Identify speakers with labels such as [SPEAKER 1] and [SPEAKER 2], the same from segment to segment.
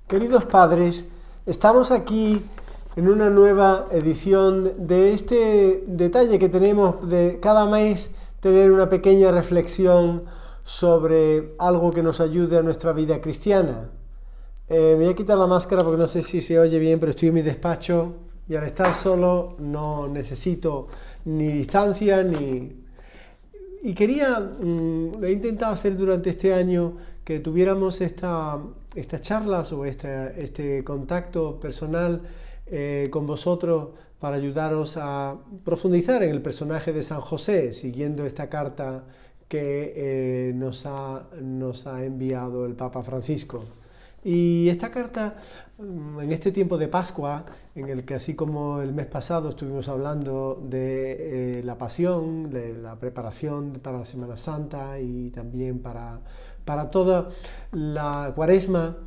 [SPEAKER 1] Queridos padres, estamos aquí en una nueva edición de este detalle que tenemos de cada mes tener una pequeña reflexión sobre algo que nos ayude a nuestra vida cristiana. Me voy a quitar la máscara porque no sé si se oye bien, pero estoy en mi despacho y al estar solo no necesito ni distancia ni... Y quería, lo he intentado hacer durante este año, que tuviéramos estas charlas o este contacto personal con vosotros para ayudaros a profundizar en el personaje de San José, siguiendo esta carta que nos ha enviado el Papa Francisco. Y esta carta, en este tiempo de Pascua, en el que así como el mes pasado estuvimos hablando de la pasión, de la preparación para la Semana Santa y también para toda la Cuaresma,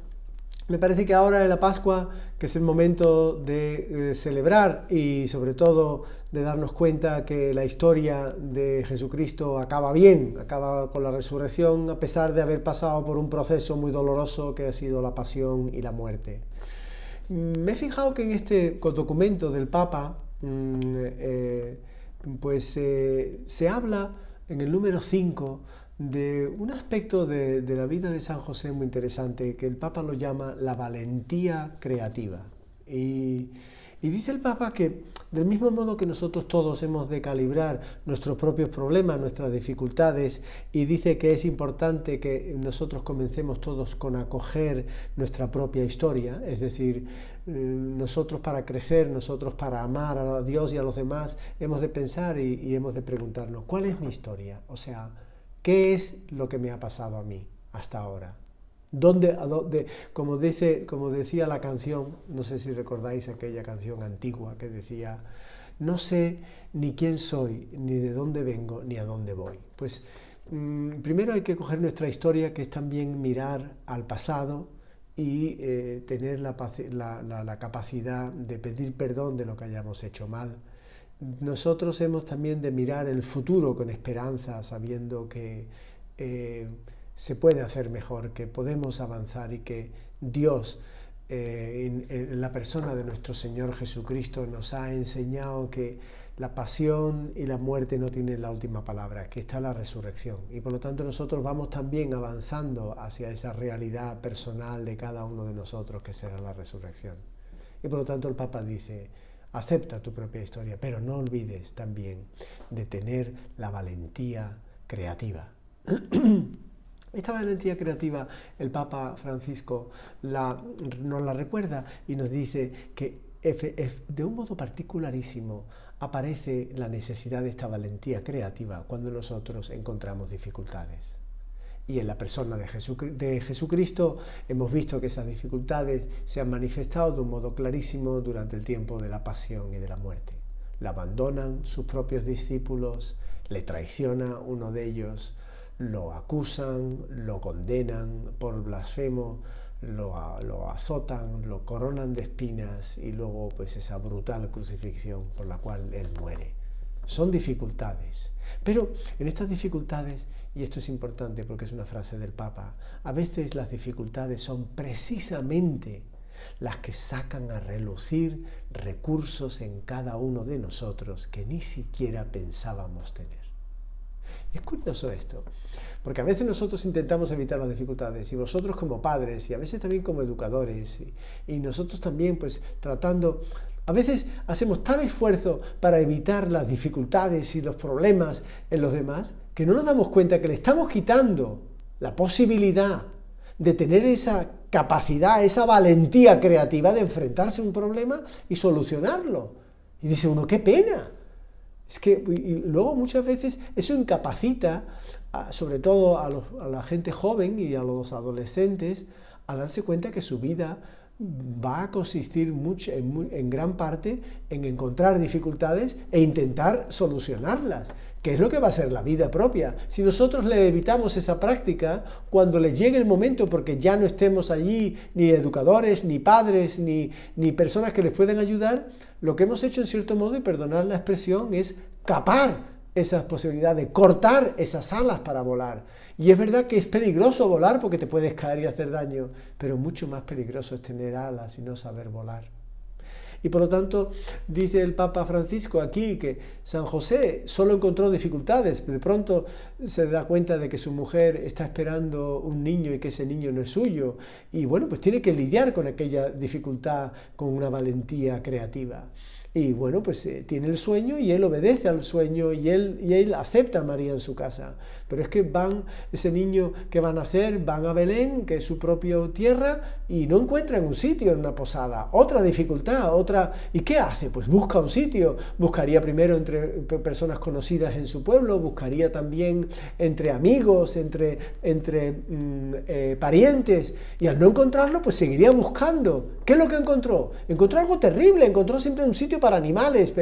[SPEAKER 1] me parece que ahora en la Pascua, que es el momento de celebrar y sobre todo de darnos cuenta que la historia de Jesucristo acaba bien, acaba con la resurrección, a pesar de haber pasado por un proceso muy doloroso que ha sido la pasión y la muerte. Me he fijado que en este documento del Papa se habla en el número 5 de un aspecto de la vida de San José muy interesante, que el Papa lo llama la valentía creativa. Y dice el Papa que del mismo modo que nosotros todos hemos de calibrar nuestros propios problemas, nuestras dificultades, y dice que es importante que nosotros comencemos todos con acoger nuestra propia historia, es decir, nosotros para crecer, nosotros para amar a Dios y a los demás, hemos de pensar y hemos de preguntarnos, ¿cuál es mi historia? O sea, ¿qué es lo que me ha pasado a mí hasta ahora? Como decía la canción, no sé si recordáis aquella canción antigua que decía, no sé ni quién soy, ni de dónde vengo, ni a dónde voy. Pues primero hay que coger nuestra historia, que es también mirar al pasado y tener la capacidad de pedir perdón de lo que hayamos hecho mal. Nosotros hemos también de mirar el futuro con esperanza, sabiendo que se puede hacer mejor, que podemos avanzar y que Dios, en la persona de nuestro Señor Jesucristo, nos ha enseñado que la pasión y la muerte no tienen la última palabra, que está la resurrección. Y por lo tanto nosotros vamos también avanzando hacia esa realidad personal de cada uno de nosotros, que será la resurrección. Y por lo tanto el Papa dice, acepta tu propia historia, pero no olvides también de tener la valentía creativa. Esta valentía creativa el Papa Francisco nos la recuerda y nos dice que de un modo particularísimo aparece la necesidad de esta valentía creativa cuando nosotros encontramos dificultades. Y en la persona de Jesucristo hemos visto que esas dificultades se han manifestado de un modo clarísimo durante el tiempo de la pasión y de la muerte. La abandonan sus propios discípulos, le traiciona uno de ellos, lo acusan, lo condenan por blasfemo, lo azotan, lo coronan de espinas y luego pues esa brutal crucifixión por la cual él muere. Son dificultades, pero en estas dificultades, y esto es importante porque es una frase del Papa, a veces las dificultades son precisamente las que sacan a relucir recursos en cada uno de nosotros que ni siquiera pensábamos tener. Y es curioso esto, porque a veces nosotros intentamos evitar las dificultades, y vosotros como padres, y a veces también como educadores, y nosotros también pues tratando, a veces hacemos tal esfuerzo para evitar las dificultades y los problemas en los demás, que no nos damos cuenta que le estamos quitando la posibilidad de tener esa capacidad, esa valentía creativa de enfrentarse a un problema y solucionarlo. Y dice uno, ¡qué pena! Es que y luego muchas veces eso incapacita, sobre todo a la gente joven y a los adolescentes, a darse cuenta que su vida va a consistir en gran parte en encontrar dificultades e intentar solucionarlas, que es lo que va a ser la vida propia. Si nosotros le evitamos esa práctica, cuando le llegue el momento, porque ya no estemos allí, ni educadores, ni padres, ni personas que les puedan ayudar, lo que hemos hecho en cierto modo, y perdonad la expresión, es capar esa posibilidad de cortar esas alas para volar. Y es verdad que es peligroso volar porque te puedes caer y hacer daño, pero mucho más peligroso es tener alas y no saber volar. Y por lo tanto, dice el Papa Francisco aquí que San José solo encontró dificultades, de pronto se da cuenta de que su mujer está esperando un niño y que ese niño no es suyo, y bueno, pues tiene que lidiar con aquella dificultad con una valentía creativa. Y bueno, pues tiene el sueño y él obedece al sueño y él acepta a María en su casa. Pero es que ese niño que van a hacer, van a Belén, que es su propia tierra, y no encuentran un sitio en una posada. Otra dificultad, ¿Y qué hace? Pues busca un sitio. Buscaría primero entre personas conocidas en su pueblo, buscaría también entre amigos, entre parientes, y al no encontrarlo, pues seguiría buscando. ¿Qué es lo que encontró? Encontró algo terrible, encontró siempre un sitio para animales,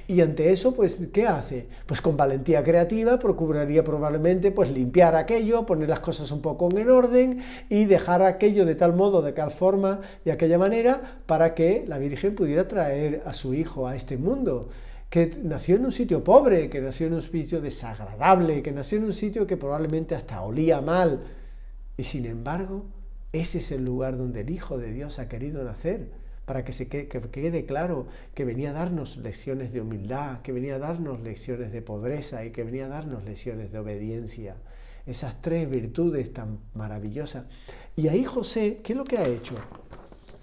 [SPEAKER 1] y ante eso, pues, ¿qué hace? Pues con valentía creativa procuraría probablemente pues limpiar aquello, poner las cosas un poco en orden y dejar aquello de tal modo, de tal forma y aquella manera para que la Virgen pudiera traer a su hijo a este mundo, que nació en un sitio pobre, que nació en un sitio desagradable, que nació en un sitio que probablemente hasta olía mal, y sin embargo, ese es el lugar donde el Hijo de Dios ha querido nacer, para que quede claro que venía a darnos lecciones de humildad, que venía a darnos lecciones de pobreza y que venía a darnos lecciones de obediencia. Esas tres virtudes tan maravillosas. Y ahí José, ¿qué es lo que ha hecho?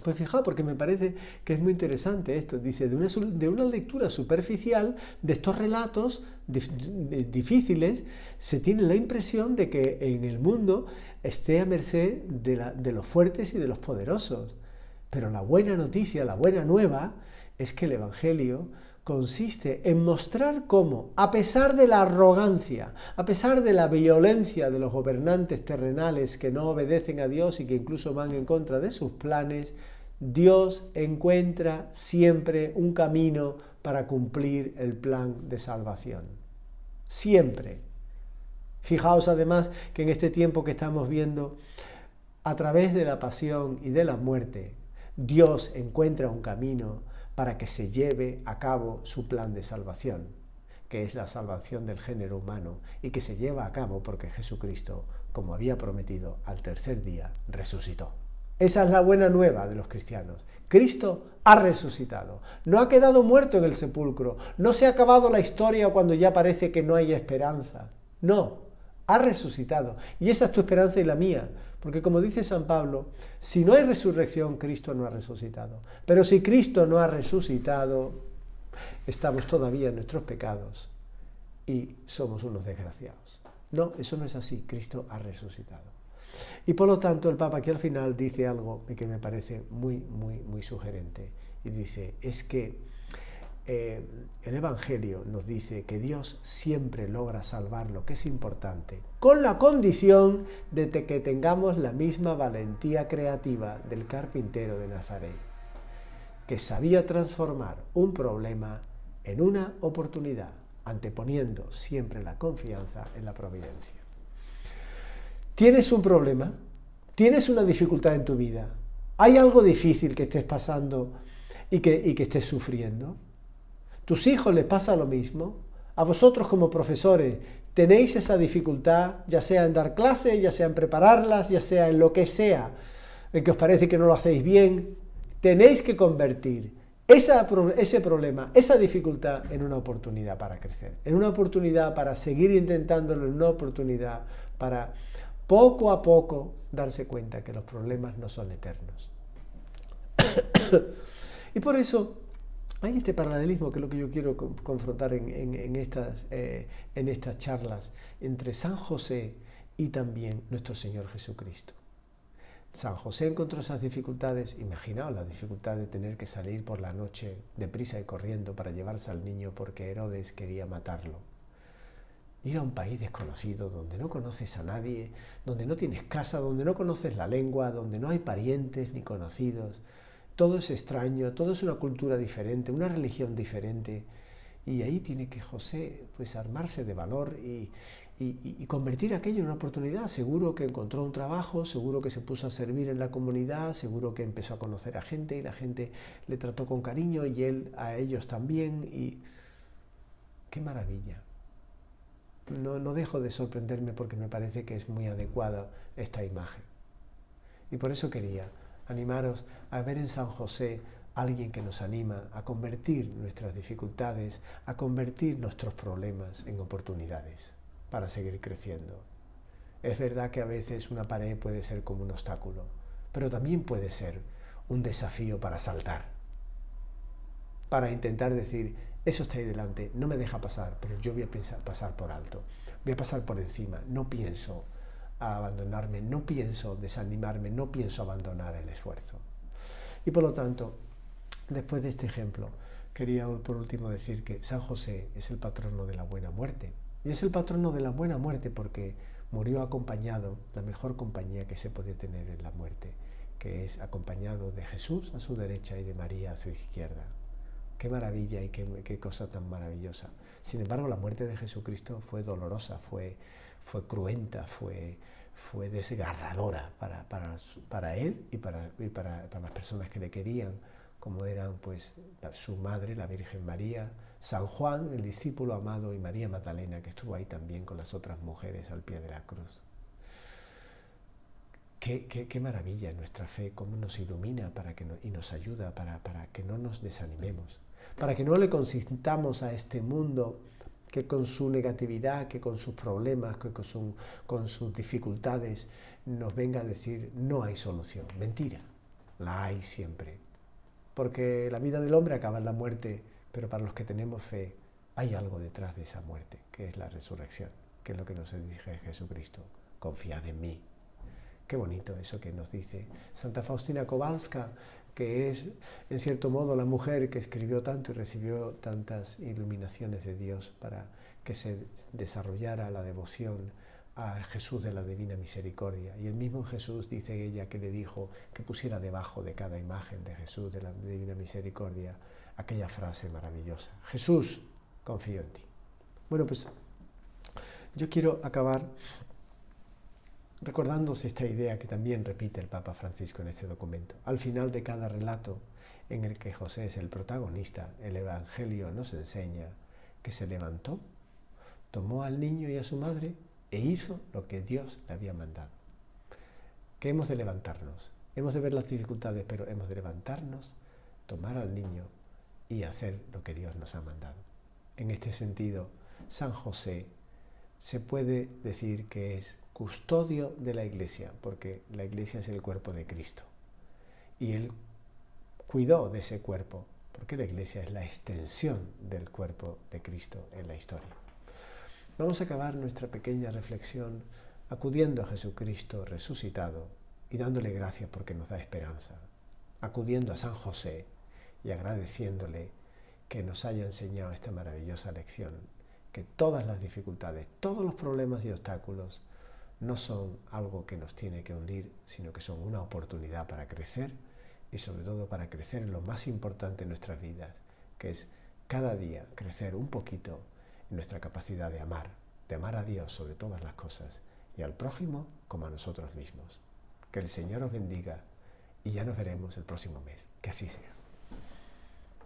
[SPEAKER 1] Pues fijaos, porque me parece que es muy interesante esto. Dice, de una lectura superficial de estos relatos difíciles, se tiene la impresión de que en el mundo esté a merced de los fuertes y de los poderosos. Pero la buena noticia, la buena nueva, es que el Evangelio consiste en mostrar cómo, a pesar de la arrogancia, a pesar de la violencia de los gobernantes terrenales que no obedecen a Dios y que incluso van en contra de sus planes, Dios encuentra siempre un camino para cumplir el plan de salvación. Siempre. Fijaos además que en este tiempo que estamos viendo, a través de la pasión y de la muerte, Dios encuentra un camino para que se lleve a cabo su plan de salvación, que es la salvación del género humano, y que se lleva a cabo porque Jesucristo, como había prometido, al tercer día resucitó. Esa es la buena nueva de los cristianos. Cristo ha resucitado. No ha quedado muerto en el sepulcro. No se ha acabado la historia cuando ya parece que no hay esperanza. No, ha resucitado. Y esa es tu esperanza y la mía. Porque como dice San Pablo, si no hay resurrección, Cristo no ha resucitado. Pero si Cristo no ha resucitado, estamos todavía en nuestros pecados y somos unos desgraciados. No, eso no es así. Cristo ha resucitado. Y por lo tanto el Papa aquí al final dice algo que me parece muy, muy, muy sugerente. Y dice, es que el Evangelio nos dice que Dios siempre logra salvar lo que es importante, con la condición de que tengamos la misma valentía creativa del carpintero de Nazaret, que sabía transformar un problema en una oportunidad, anteponiendo siempre la confianza en la providencia. ¿Tienes un problema? ¿Tienes una dificultad en tu vida? ¿Hay algo difícil que estés pasando y que estés sufriendo? ¿Tus hijos les pasa lo mismo? ¿A vosotros como profesores tenéis esa dificultad, ya sea en dar clases, ya sea en prepararlas, ya sea en lo que sea, en que os parece que no lo hacéis bien? Tenéis que convertir ese problema, esa dificultad en una oportunidad para crecer, en una oportunidad para seguir intentándolo, en una oportunidad para poco a poco darse cuenta que los problemas no son eternos. Y por eso hay este paralelismo que es lo que yo quiero confrontar en estas charlas entre San José y también nuestro Señor Jesucristo. San José encontró esas dificultades, imaginaos la dificultad de tener que salir por la noche deprisa y corriendo para llevarse al niño porque Herodes quería matarlo. Ir a un país desconocido, donde no conoces a nadie, donde no tienes casa, donde no conoces la lengua, donde no hay parientes ni conocidos. Todo es extraño, todo es una cultura diferente, una religión diferente. Y ahí tiene que José pues armarse de valor y convertir aquello en una oportunidad. Seguro que encontró un trabajo, seguro que se puso a servir en la comunidad, seguro que empezó a conocer a gente y la gente le trató con cariño y él a ellos también. Y ¡qué maravilla! no dejo de sorprenderme porque me parece que es muy adecuada esta imagen. Y por eso quería animaros a ver en San José a alguien que nos anima a convertir nuestras dificultades, a convertir nuestros problemas en oportunidades para seguir creciendo. Es verdad que a veces una pared puede ser como un obstáculo, pero también puede ser un desafío para saltar, para intentar decir, eso está ahí delante, no me deja pasar, pero yo voy a pasar por alto, voy a pasar por encima, no pienso abandonarme, no pienso desanimarme, no pienso abandonar el esfuerzo. Y por lo tanto, después de este ejemplo, quería por último decir que San José es el patrono de la buena muerte. Y es el patrono de la buena muerte porque murió acompañado, la mejor compañía que se puede tener en la muerte, que es acompañado de Jesús a su derecha y de María a su izquierda. Qué maravilla y qué cosa tan maravillosa. Sin embargo, la muerte de Jesucristo fue dolorosa, fue cruenta, fue desgarradora para él y para las personas que le querían, como eran pues su madre, la Virgen María, San Juan, el discípulo amado, y María Magdalena, que estuvo ahí también con las otras mujeres al pie de la cruz. Qué maravilla nuestra fe, cómo nos ilumina y nos ayuda para que no nos desanimemos, para que no le consintamos a este mundo que con su negatividad, que con sus problemas, que con sus dificultades nos venga a decir no hay solución. Mentira, la hay siempre. Porque la vida del hombre acaba en la muerte, pero para los que tenemos fe hay algo detrás de esa muerte, que es la resurrección, que es lo que nos dice Jesucristo. Confiad en mí. Qué bonito eso que nos dice Santa Faustina Kowalska, que es, en cierto modo, la mujer que escribió tanto y recibió tantas iluminaciones de Dios para que se desarrollara la devoción a Jesús de la Divina Misericordia. Y el mismo Jesús, dice ella, que le dijo que pusiera debajo de cada imagen de Jesús de la Divina Misericordia aquella frase maravillosa: Jesús, confío en ti. Bueno, pues yo quiero acabar recordándose esta idea que también repite el Papa Francisco en este documento. Al final de cada relato en el que José es el protagonista, el Evangelio nos enseña que se levantó, tomó al niño y a su madre e hizo lo que Dios le había mandado. Que hemos de levantarnos, hemos de ver las dificultades, pero hemos de levantarnos, tomar al niño y hacer lo que Dios nos ha mandado. En este sentido, San José se puede decir que es custodio de la Iglesia, porque la Iglesia es el cuerpo de Cristo. Y él cuidó de ese cuerpo, porque la Iglesia es la extensión del cuerpo de Cristo en la historia. Vamos a acabar nuestra pequeña reflexión acudiendo a Jesucristo resucitado y dándole gracias porque nos da esperanza, acudiendo a San José y agradeciéndole que nos haya enseñado esta maravillosa lección, que todas las dificultades, todos los problemas y obstáculos no son algo que nos tiene que hundir, sino que son una oportunidad para crecer y sobre todo para crecer en lo más importante en nuestras vidas, que es cada día crecer un poquito en nuestra capacidad de amar a Dios sobre todas las cosas y al prójimo como a nosotros mismos. Que el Señor os bendiga y ya nos veremos el próximo mes. Que así sea.